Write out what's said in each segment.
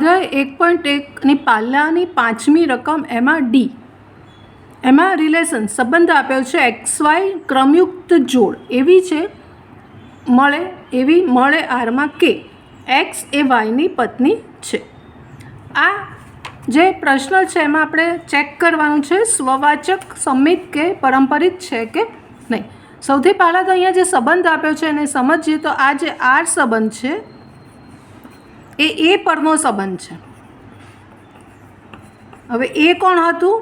સ્વાધ્યાય 1.1ની પાલાની 5મી રકમ એમાં ડી, એમાં રિલેશન સંબંધ આપ્યો છે XY ક્રમયુક્ત જોડ એવી મળે આરમાં કે X એ વાયની પત્ની છે. આ જે પ્રશ્ન છે એમાં આપણે ચેક કરવાનું છે સ્વવાચક સંમિત કે પરંપરિત છે કે નહીં. સૌથી પહેલાં તો અહીંયા જે સંબંધ આપ્યો છે એને સમજીએ તો આ જે આર સંબંધ છે એ પરનો સંબંધ છે. હવે એ કોણ હતું?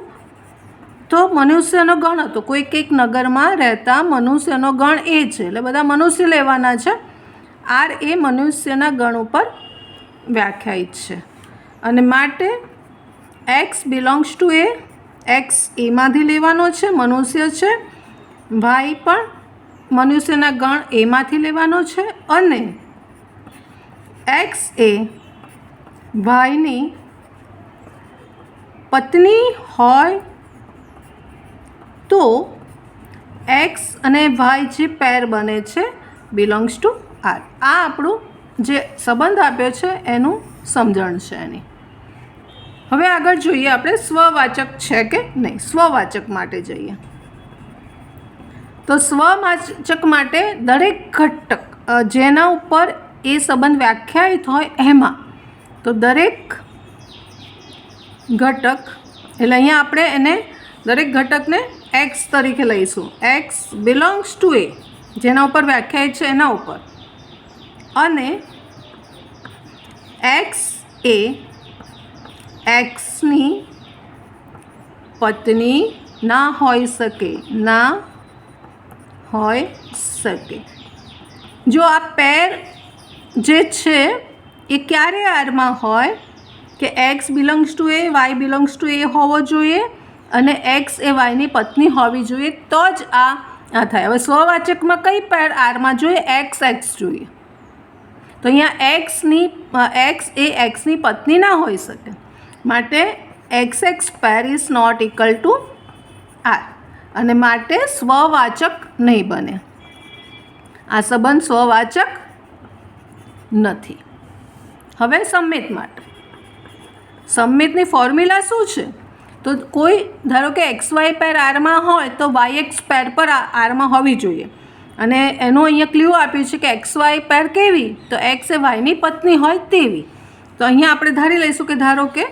તો મનુષ્યનો ગણ હતો. કોઈક એક નગરમાં રહેતા મનુષ્યનો ગણ એ છે, એટલે બધા મનુષ્ય લેવાના છે. આર એ મનુષ્યના ગણ ઉપર વ્યાખ્યાયિત છે અને માટે x belongs to A, x એમાંથી લેવાનો છે, મનુષ્ય છે. વાય પણ મનુષ્યના ગણ એમાંથી લેવાનો છે અને એક્સ એ વાયની પત્ની હોય તો એક્સ અને વાય જે પેર બને છે બિલોંગ્સ ટુ આર. આ આપણું જે સંબંધ આપ્યો છે એનું સમજણ છે એની. હવે આગળ જોઈએ આપણે સ્વવાચક છે કે નહીં. સ્વવાચક માટે જઈએ તો સ્વવાચક માટે દરેક ઘટક જેના ઉપર એ સંબંધ વ્યાખ્યાયિત હોય એમાં તો દરેક ઘટક, એટલે અહીંયા આપણે એને દરેક ઘટકને એક્સ તરીકે લઈશું. એક્સ બિલોંગ્સ ટુ એ, જેના ઉપર વ્યાખ્યાયિત છે એના ઉપર, અને એક્સ એ એક્સની પત્ની ના હોઈ શકે. જો આ પેર જે છે એ ક્યારે આરમાં હોય કે X belongs to A, Y belongs to A હોવો જોઈએ અને એક્સ એ વાયની પત્ની હોવી જોઈએ, તો જ આ થાય. હવે સ્વવાચકમાં કઈ પેર આરમાં જોઈએ? એક્સ જોઈએ. તો અહીંયા એક્સ એ એક્સની પત્ની ના હોઈ શકે, માટે X pair is not equal to R અને માટે સ્વવાચક નહીં બને. આ સંબંધ સ્વવાચક નથી. હવે સંમિત માટે સંમિતની ફોર્મ્યુલા શું છે? તો કોઈ ધારો કે XY પેર આરમાં હોય તો YX પેર પર આરમાં હોવી જોઈએ અને એનું અહીંયા ક્લ્યુ આપ્યું છે કે XY પેર કેવી? તો એક્સ એ વાયની પત્ની હોય તેવી. તો અહીંયા આપણે ધારી લઈશું કે ધારો કે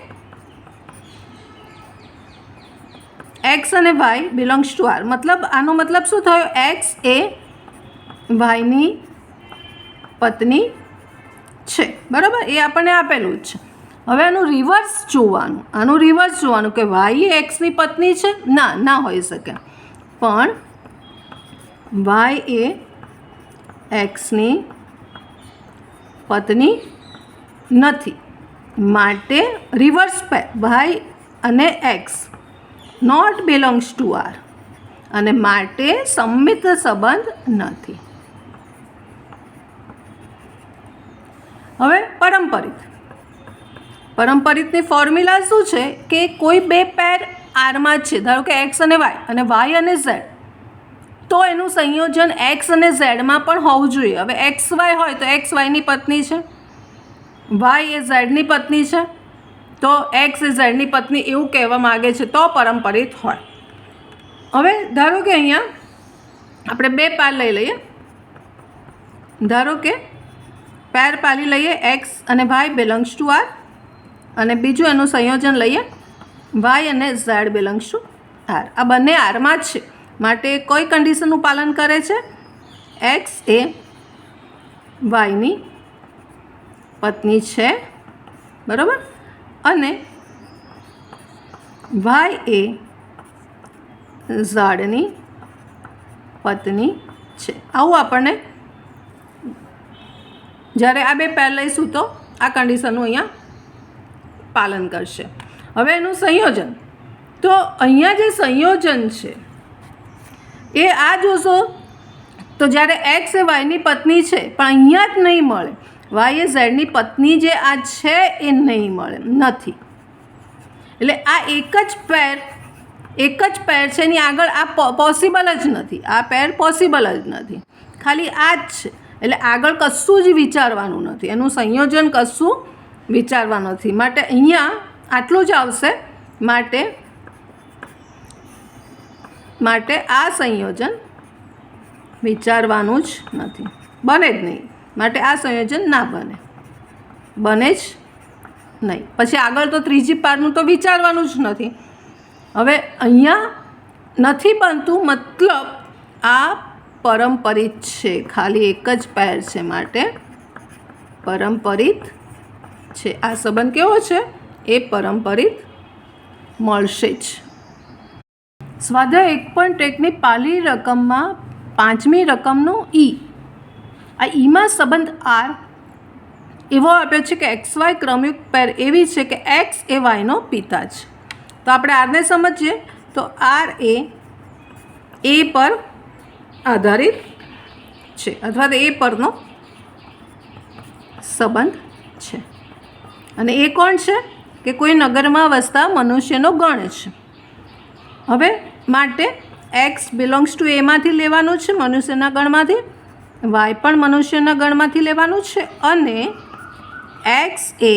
એક્સ અને વાય બિલોંગ્સ ટુ આર, મતલબ આનો મતલબ શું થયો? એક્સ એ વાયની પત્ની છે, બરાબર? એ આપણને આપેલું જ છે. હવે આનું રિવર્સ જોવાનું કે વાય એ એક્સની પત્ની છે? ના હોઈ શકે, પણ વાય એ એક્સની પત્ની નથી, માટે રિવર્સ પેર વાય અને X not belongs to R અને માટે સંમિત સંબંધ નથી. હવે પરંપરિતની ફોર્મ્યુલા શું છે કે કોઈ બે પેર આરમાં છે, ધારો કે એક્સ અને વાય અને ઝેડ, તો એનું સંયોજન એક્સ અને ઝેડમાં પણ હોવું જોઈએ. હવે એક્સ વાય હોય તો એક્સ વાયની પત્ની છે, વાય એ ઝેડની પત્ની છે, તો એક્સ એ ઝેડની પત્ની એવું કહેવા માગે છે તો પરંપરિત હોય. હવે ધારો કે અહીંયા આપણે બે પેર લઈ લઈએ. ધારો કે પેર પાલી લઈએ એક્સ અને વાય બિલોંગ્સ ટુ આર અને બીજું એનું સંયોજન લઈએ વાય અને ઝેડ બિલોંગ્સ ટુ આર. આ બંને આરમાં જ છે, માટે કોઈ કન્ડિશનનું પાલન કરે છે? એક્સ એ વાયની પત્ની છે, બરાબર, અને વાય એ ઝેડની પત્ની છે. આવું આપણને જ્યારે આ બે પેર લઈશું તો આ કન્ડિશનનું અહીંયા પાલન કરશે. હવે એનું સંયોજન, તો અહીંયા જે સંયોજન છે એ આ જોશો તો જ્યારે એક્સ એ વાયની પત્ની છે પણ અહીંયા જ નહીં મળે, વાય એ ઝેડની પત્ની જે આ છે એ નહીં મળે, નથી. એટલે આ એક જ પેર છે, એની આગળ આ પોસિબલ જ નથી, આ પેર પોસિબલ જ નથી, ખાલી આ જ છે. એટલે આગળ કશું જ વિચારવાનું નથી, એનું સંયોજન કશું વિચારવા નથી. માટે અહીંયા આટલું જ આવશે. માટે આ સંયોજન વિચારવાનું જ નથી, બને જ નહીં. માટે આ સંયોજન ના બને જ નહીં. પછી આગળ તો ત્રીજી પારનું તો વિચારવાનું જ નથી. હવે અહીંયા નથી બનતું, મતલબ આ પરંપરિત છે. ખાલી એક જ પેર છે, માટે પરંપરિત છે. આ સંબંધ કેવો છે? એ પરંપરિત મળશે જ. સ્વાધ્યાય 1.1ની પહેલી રકમમાં પાંચમી રકમનો ઈ. આ ઈમાં સંબંધ આર એવો આપ્યો છે કે XY ક્રમયુક્ત પેર એવી છે કે X એ Yનો પિતા છે. તો આપણે આરને સમજીએ તો આર એ પર આધારિત છે, અથવા તો એ પરનો સંબંધ છે. અને એ કોણ છે? કે કોઈ નગરમાં વસતા મનુષ્યનો ગણ છે. હવે માટે X બિલોંગ્સ ટુ એમાંથી લેવાનું છે, મનુષ્યના ગણમાંથી. Y પણ મનુષ્યના ગણમાંથી લેવાનું છે. અને X એ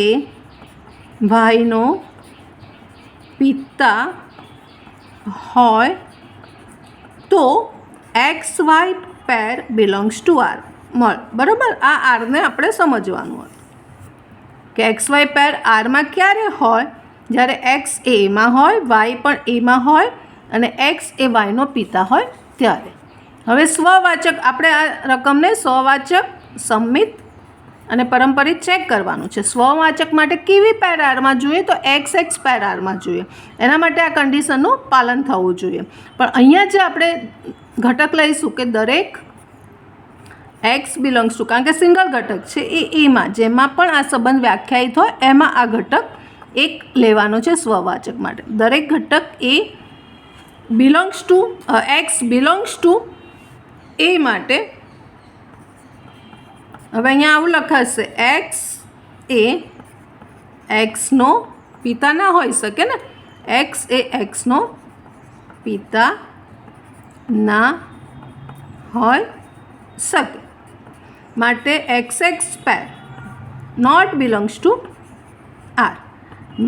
Yનો પિતા હોય તો XY pair belongs to R મળે. બરાબર, આ આરને આપણે સમજવાનું હતું કે XY પેર આરમાં ક્યારે હોય? જ્યારે X એમાં હોય, Y પણ એમાં હોય અને X એ Yનો પિતા હોય ત્યારે. હવે સ્વવાચક, આપણે આ રકમને સ્વવાચક, સંમિત અને પરંપરિત ચેક કરવાનું છે. સ્વવાચક માટે કેવી પેર આરમાં જોઈએ? તો XX પેર આરમાં જોઈએ. એના માટે આ કન્ડિશનનું પાલન થવું જોઈએ. પણ અહીંયા જે આપણે ઘટક લઈશું કે દરેક X બિલોંગ્સ ટુ, કારણ કે સિંગલ ઘટક છે એ એમાં, જેમાં પણ આ સંબંધ વ્યાખ્યાયિત હોય એમાં આ ઘટક એક લેવાનો છે સ્વવાચક માટે. દરેક ઘટક A belongs to X belongs to A માટે હવે અહીંયા આવું લખાશે, X એ Xનો પિતા ના હોઈ શકે ને. X એ Xનો પિતા ના હોઈ શકે. માટે XX pair not belongs to R.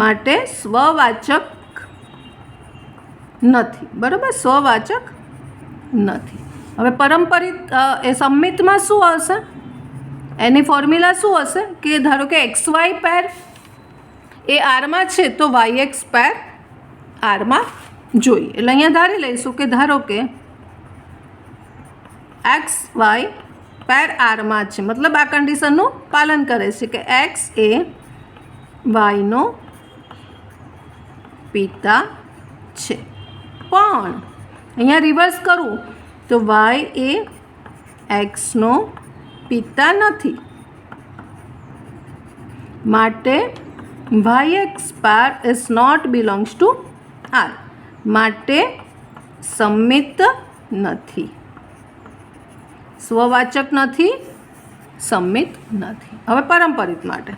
માટે સ્વવાચક નથી. બરાબર, સ્વવાચક નથી. હવે પરંપરિત એ સંમિતમાં શું હશે? એની ફોર્મ્યુલા શું હશે? કે ધારો કે XY પેર એ આરમાં છે તો YX પેર આરમાં જોઈએ. એટલે અહીંયા ધારી લઈશું કે ધારો કે XY પેર આરમાં છે, મતલબ આ કન્ડિશનનું પાલન કરે છે કે X એ Yનો પિતા છે. પણ અહીંયા રિવર્સ કરું તો Y એ Xનો પિતા નથી. માટે YX pair is not belongs to R. માટે સંમિત નથી, સ્વવાચક નથી, સંમિત નથી. હવે પરંપરિત માટે,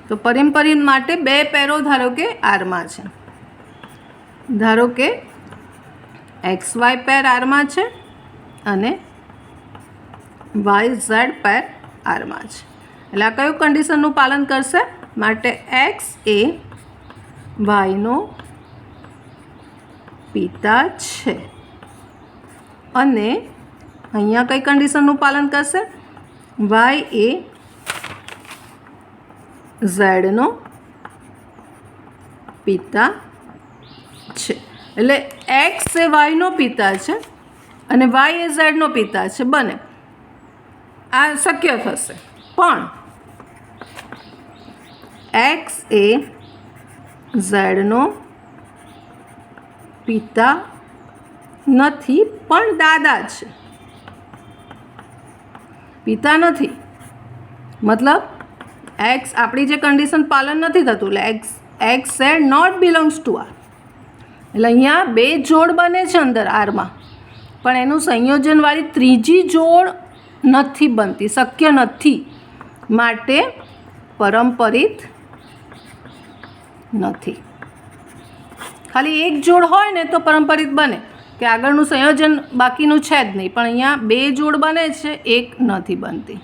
તો પરંપરિત માટે બે પેરો ધારો કે આરમાં છે. ધારો કે XY પેર આરમાં છે અને YZ પેર આરમાં છે. એટલે આ કયું કન્ડિશનનું પાલન કરશે? માટે X એ Yનો પિતા છે. અને અહીંયા કઈ કન્ડિશનનું પાલન કરશે? Y એ Zનો પિતા છે. એટલે X એ Yનો પિતા છે અને Y એ Zનો પિતા છે. બને આ શક્ય થશે. પણ X એ Zનો પિતા નથી, પણ દાદા છે. પિતા નથી મતલબ X આપણી જે કન્ડિશન પાલન નથી થતું, એટલે X Z not belongs to R. એટલે અહીંયા બે જોડ બને છે અંદર આરમાં, પણ એનું સંયોજનવાળી ત્રીજી જોડ નથી બનતી, શક્ય નથી. માટે પરંપરિત નથી. ખાલી એક જોડ હોય ને તો પરંપરિત બને કે આગળનું સંયોજન બાકીનું છે જ નહીં, પણ અહીંયા બે જોડ બને છે, એક નથી બનતી.